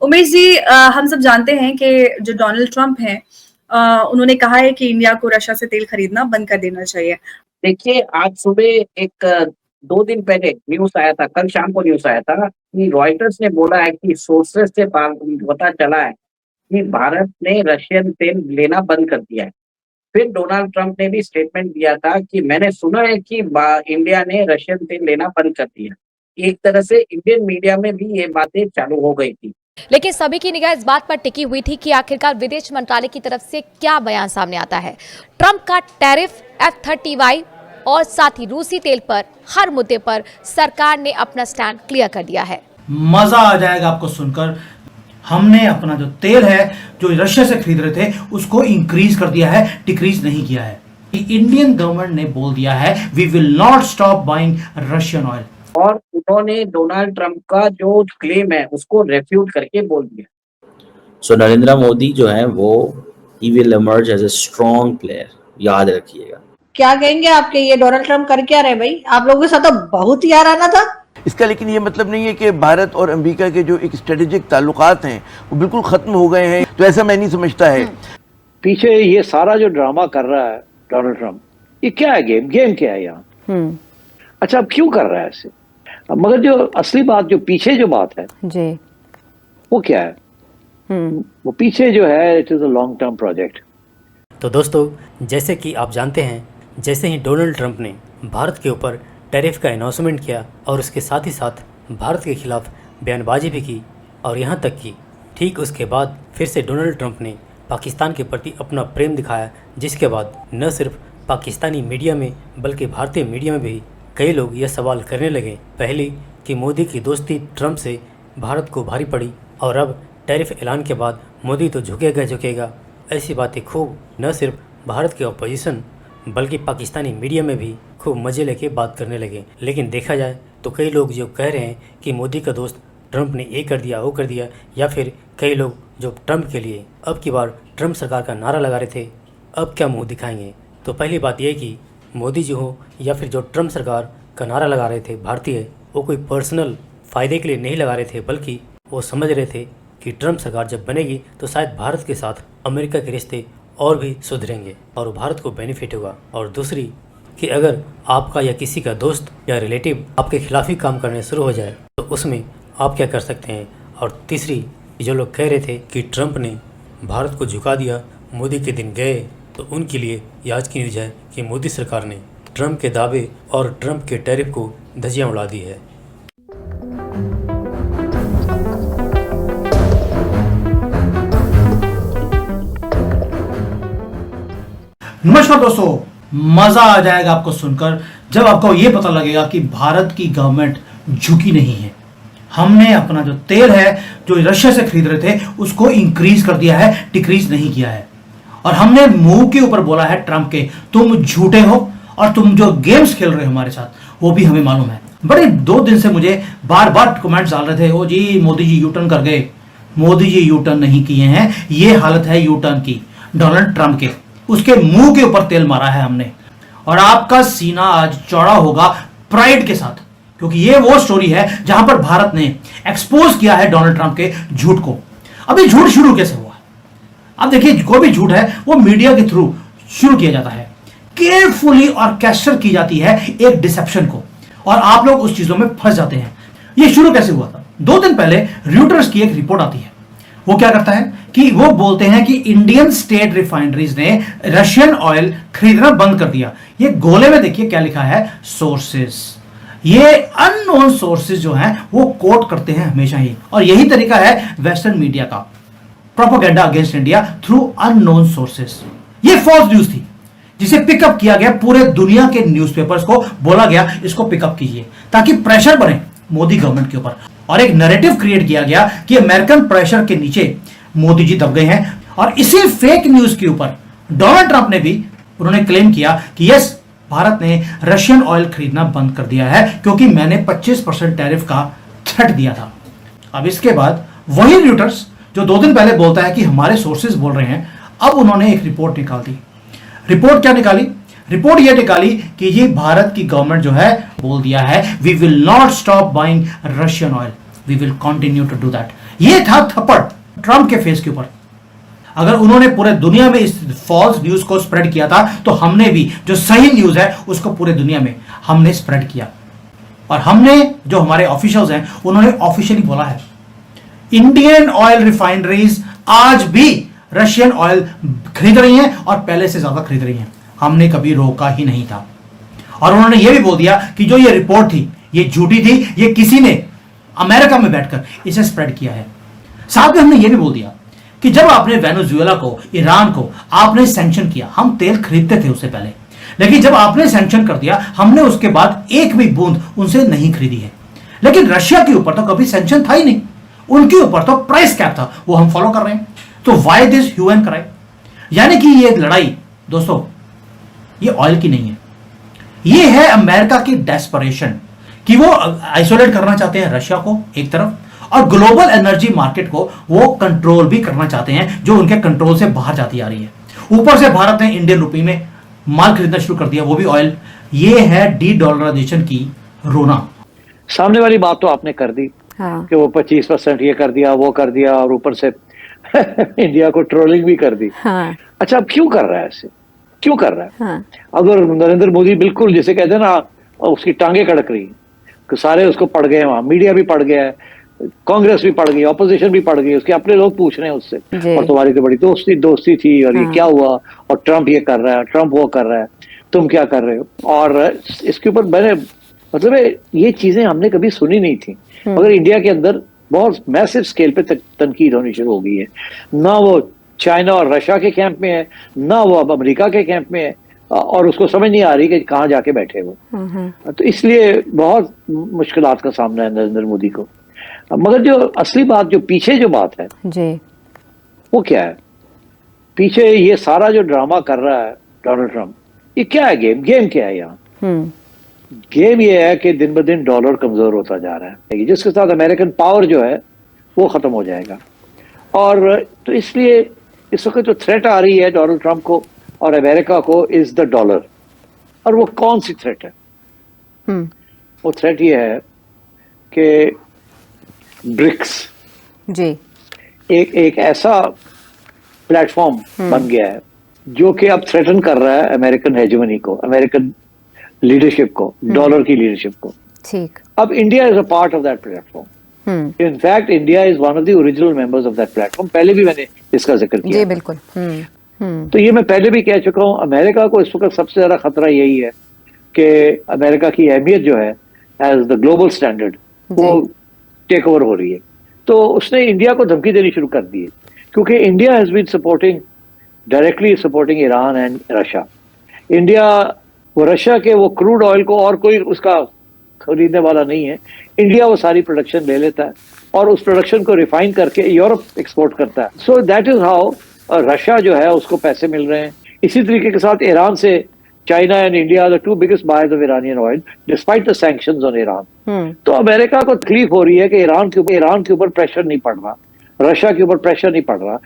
उमेश जी, हम सब जानते हैं कि जो डोनाल्ड ट्रंप हैं, उन्होंने कहा है कि इंडिया को रशिया से तेल खरीदना बंद कर देना चाहिए। देखिए, आज सुबह एक 2 दिन पहले न्यूज़ आया था, कल शाम को न्यूज़ आया था कि रॉयटर्स ने बोला है कि सोर्सेस से पता चला है कि भारत ने रशियन तेल लेना बंद कर दिया है। फिर डोनाल्ड ट्रंप ने भी स्टेटमेंट दिया था कि मैंने सुना है कि इंडिया ने रशियन तेल लेना बंद कर दिया। एक तरह से इंडियन मीडिया में भी ये बातें चालू हो गई थी। लेकिन सभी की निगाह इस बात पर टिकी हुई थी कि आखिरकार विदेश मंत्रालय की तरफ से क्या बयान सामने आता है। ट्रंप का टैरिफ, F-35 और साथ ही रूसी तेल पर हर मुद्दे पर सरकार ने अपना स्टैंड क्लियर कर दिया है। मजा आ जाएगा आपको सुनकर। हमने अपना जो तेल है जो रशिया से खरीद रहे थे उसको इंक्रीज कर दिया है, डिक्रीज नहीं किया है। इंडियन गवर्नमेंट ने बोल दिया है we will not stop buying Russian oil. और उन्होंने डोनाल्ड ट्रंप का जो क्लेम है उसको रेफ्यूट करके बोल दिया। सो नरेंद्र मोदी जो है वो he will emerge as a strong player, याद रखिएगा। क्या कहेंगे आपके ये डोनाल्ड ट्रंप कर क्या रहे भाई? आप लोगों के साथ तो बहुत यार आना था इसका, लेकिन ये मतलब नहीं है कि भारत और अमेरिका के जो एक स्ट्रेटेजिक ताल्लुकात हैं वो बिल्कुल खत्म हो गए हैं, तो ऐसा मैं नहीं समझता है। पीछे ये सारा जो ड्रामा कर रहा है डोनाल्ड ट्रंप, ये क्या है? गेम क्या है यहाँ? अच्छा, अब क्यों कर रहा है ऐसे? मगर जो असली बात, जो पीछे जो बात है जी, वो क्या है? वो पीछे जो है, it is a long term project. तो दोस्तों, जैसे कि आप जानते हैं, जैसे ही डोनाल्ड ट्रंप ने भारत के ऊपर टैरिफ का अनाउंसमेंट किया और उसके साथ ही साथ भारत के खिलाफ बयानबाजी भी की, और यहाँ तक कि ठीक उसके बाद फिर से डोनाल्ड ट्रंप ने पाकिस्तान के प्रति अपना प्रेम दिखाया, जिसके बाद न सिर्फ पाकिस्तानी मीडिया में बल्कि भारतीय मीडिया में भी कई लोग यह सवाल करने लगे, पहले कि मोदी की दोस्ती ट्रंप से भारत को भारी पड़ी, और अब टैरिफ ऐलान के बाद मोदी तो झुकेगा। ऐसी बातें खूब न सिर्फ भारत के ऑपोजिशन बल्कि पाकिस्तानी मीडिया में भी खूब मज़े लेके बात करने लगे। लेकिन देखा जाए तो कई लोग जो कह रहे हैं कि मोदी का दोस्त ट्रंप ने ये कर दिया वो कर दिया, या फिर कई लोग जो ट्रंप के लिए अब की बार ट्रंप सरकार का नारा लगा रहे थे, अब क्या मुंह दिखाएंगे। तो पहली बात यह कि मोदी जी हो या फिर जो ट्रंप सरकार का नारा लगा रहे थे भारतीय, वो कोई पर्सनल फ़ायदे के लिए नहीं लगा रहे थे, बल्कि वो समझ रहे थे कि ट्रंप सरकार जब बनेगी तो शायद भारत के साथ अमेरिका के रिश्ते और भी सुधरेंगे और भारत को बेनिफिट होगा। और दूसरी कि अगर आपका या किसी का दोस्त या रिलेटिव आपके खिलाफ ही काम करने शुरू हो जाए तो उसमें आप क्या कर सकते हैं। और तीसरी, जो लोग कह रहे थे कि ट्रंप ने भारत को झुका दिया, मोदी के दिन गए, तो उनके लिए ये आज की न्यूज़ है कि मोदी सरकार ने ट्रंप के दावे और ट्रंप के टैरिफ को धज्जियां उड़ा दी है। नमस्कार दोस्तों, मजा आ जाएगा आपको सुनकर जब आपको ये पता लगेगा कि भारत की गवर्नमेंट झुकी नहीं है। हमने अपना जो तेल है जो रशिया से खरीद रहे थे उसको इंक्रीज कर दिया है, डिक्रीज नहीं किया है। और हमने मुंह के ऊपर बोला है ट्रंप के, तुम झूठे हो और तुम जो गेम्स खेल रहे हो हमारे साथ वो भी हमें मालूम है। बड़े 2 दिन से मुझे बार बार कमेंट्स डाल रहे थे, ओ जी मोदी जी यूटर्न कर गए। मोदी जी यूटर्न नहीं किए हैं, ये हालत है यूटर्न की डोनाल्ड ट्रंप के, उसके मुंह के ऊपर तेल मारा है हमने। और आपका सीना आज चौड़ा होगा प्राइड के साथ, क्योंकि ये वो स्टोरी है जहां पर भारत ने एक्सपोज किया है डोनाल्ड ट्रंप के झूठ को। अभी झूठ शुरू कैसे हुआ? अब देखिए, कोई भी झूठ है वो मीडिया के थ्रू शुरू किया जाता है, केयरफुली ऑर्केस्ट्रेट की जाती है एक डिसेप्शन को, और आप लोग उस चीजों में फंस जाते हैं। ये शुरू कैसे हुआ था? 2 दिन पहले रॉयटर्स की एक रिपोर्ट आती है। वो क्या करता है कि वो बोलते हैं कि इंडियन स्टेट रिफाइनरीज ने रशियन ऑयल खरीदना बंद कर दिया। ये गोले में देखिए क्या लिखा है, सोर्सेस। ये अननोन सोर्सेस जो हैं वो कोट करते हैं हमेशा ही, और यही तरीका है वेस्टर्न मीडिया का, propaganda against India through unknown sources. ये फॉल्स न्यूज थी जिसे पिकअप किया गया, पूरे दुनिया के न्यूज़पेपर्स को बोला गया इसको पिकअप कीजिए ताकि प्रेशर बने मोदी गवर्नमेंट के ऊपर, और एक नैरेटिव क्रिएट किया गया कि अमेरिकन प्रेशर के नीचे मोदी जी दब गए हैं। और इसी फेक न्यूज के ऊपर डोनाल्ड ट्रंप ने भी उन्होंने क्लेम किया कि यस, भारत ने रशियन ऑयल खरीदना बंद कर दिया है क्योंकि मैंने 25% टैरिफ का थ्रेट दिया था। अब इसके बाद वही रॉयटर्स जो 2 दिन पहले बोलता है कि हमारे सोर्सेज बोल रहे हैं, अब उन्होंने एक रिपोर्ट निकाल दी। रिपोर्ट क्या निकाली? रिपोर्ट ये निकाली कि ये भारत की गवर्नमेंट जो है बोल दिया है we will not stop buying Russian oil, we will continue to do that. ये था थप्पड़ ट्रंप के फेस के ऊपर। अगर उन्होंने पूरे दुनिया में इस फॉल्स न्यूज को स्प्रेड किया था तो हमने भी जो सही न्यूज है उसको पूरे दुनिया में हमने स्प्रेड किया। और हमने जो हमारे ऑफिशियल्स हैं उन्होंने ऑफिशियली बोला है इंडियन ऑयल रिफाइनरीज आज भी रशियन ऑयल खरीद रही हैं और पहले से ज्यादा खरीद रही हैं। हमने कभी रोका ही नहीं था। और उन्होंने यह भी बोल दिया कि जो ये रिपोर्ट थी ये झूठी थी, ये किसी ने अमेरिका में बैठकर इसे स्प्रेड किया है। साथ में हमने ये भी बोल दिया कि जब आपने वेनेजुएला को, ईरान को आपने सैंक्शन किया, हम तेल खरीदते थे उससे पहले, लेकिन जब आपने सैंक्शन कर दिया हमने उसके बाद एक भी बूंद उनसे नहीं खरीदी है। लेकिन रशिया के ऊपर तो कभी सैंक्शन था ही नहीं, उनके ऊपर तो प्राइस कैप था, वो हम फॉलो कर रहे हैं। तो why this hue and cry? यानी कि ये लड़ाई दोस्तों ये ऑयल की नहीं है, ये है अमेरिका की डेस्परेशन कि वो आइसोलेट करना चाहते हैं रशिया को एक तरफ, और ग्लोबल एनर्जी मार्केट को वो कंट्रोल भी करना चाहते हैं जो उनके कंट्रोल से बाहर जाती आ रही है। ऊपर से भारत ने इंडियन रुपी में माल खरीदना शुरू कर दिया, वो भी ऑयल। ये है डी डॉलराइजेशन की रोना। सामने वाली बात तो आपने कर दी कि वो 25% ये कर दिया, वो कर दिया, और ऊपर से इंडिया को ट्रोलिंग भी कर दी। अच्छा, अब क्यों कर रहा है ऐसे? क्यों कर रहा है? अगर नरेंद्र मोदी बिल्कुल जिसे कहते हैं ना उसकी टांगे कड़क रही, सारे उसको पड़ गए, वहां मीडिया भी पड़ गया है, कांग्रेस भी पड़ गई, ऑपोजिशन भी पड़ गई, उसके अपने लोग पूछ रहे हैं उससे, और तुम्हारी तो बड़ी दोस्ती थी, और ये क्या हुआ, और ट्रंप ये कर रहा है, ट्रंप वो कर रहा है, तुम क्या कर रहे हो? और इसके ऊपर मैंने मतलब ये चीजें हमने कभी सुनी नहीं थी, मगर इंडिया के अंदर बहुत मैसिव स्केल पे तनकीद होनी शुरू हो गई है। ना वो चाइना और रशिया के कैंप में है, ना वो अब अमेरिका के कैंप में है, और उसको समझ नहीं आ रही कि कहाँ जाके बैठे वो। तो इसलिए बहुत मुश्किलात का सामना है नरेंद्र मोदी को। मगर जो असली बात, जो पीछे जो बात है जी, वो क्या है? पीछे ये सारा जो ड्रामा कर रहा है डोनाल्ड ट्रंप, ये क्या है? गेम क्या है यहाँ? गेम ये है कि दिन ब दिन डॉलर कमजोर होता जा रहा है, जिसके साथ अमेरिकन पावर जो है वो खत्म हो जाएगा। और तो इसलिए इस वक्त जो थ्रेट आ रही है डोनाल्ड ट्रंप को और अमेरिका को इज द डॉलर। और वो कौन सी थ्रेट है? वो थ्रेट ये है कि ब्रिक्स जी एक ऐसा प्लेटफॉर्म बन गया है जो कि अब थ्रेटन कर रहा है अमेरिकन हेजेमनी को, अमेरिकन लीडरशिप को, डॉलर की लीडरशिप को। ठीक, अब India is a part of that platform. In fact, India is one of the original members of that platform. पहले भी मैंने इसका जिक्र किया। जी बिल्कुल। तो ये मैं पहले भी कह चुका हूँ, अमेरिका को इस वक्त सबसे ज्यादा खतरा यही है कि अमेरिका की अहमियत जो है एज द ग्लोबल स्टैंडर्ड वो टेक ओवर हो रही है। तो उसने इंडिया को धमकी देनी शुरू कर दी है, क्योंकि India has been supporting, directly supporting Iran and Russia. India वो रशिया के वो क्रूड ऑयल को और कोई उसका खरीदने वाला नहीं है। इंडिया वो सारी प्रोडक्शन ले लेता है और उस प्रोडक्शन को रिफाइन करके यूरोप एक्सपोर्ट करता है। So that is how Russia जो है उसको पैसे मिल रहे हैं। इसी तरीके के साथ ईरान से China and India are the two biggest buyers of Iranian oil despite the sanctions on Iran. तो अमेरिका को तकलीफ हो रही है कि ईरान के ऊपर प्रेशर नहीं पड़ रहा, रशिया के ऊपर प्रेशर नहीं पड़ रहा।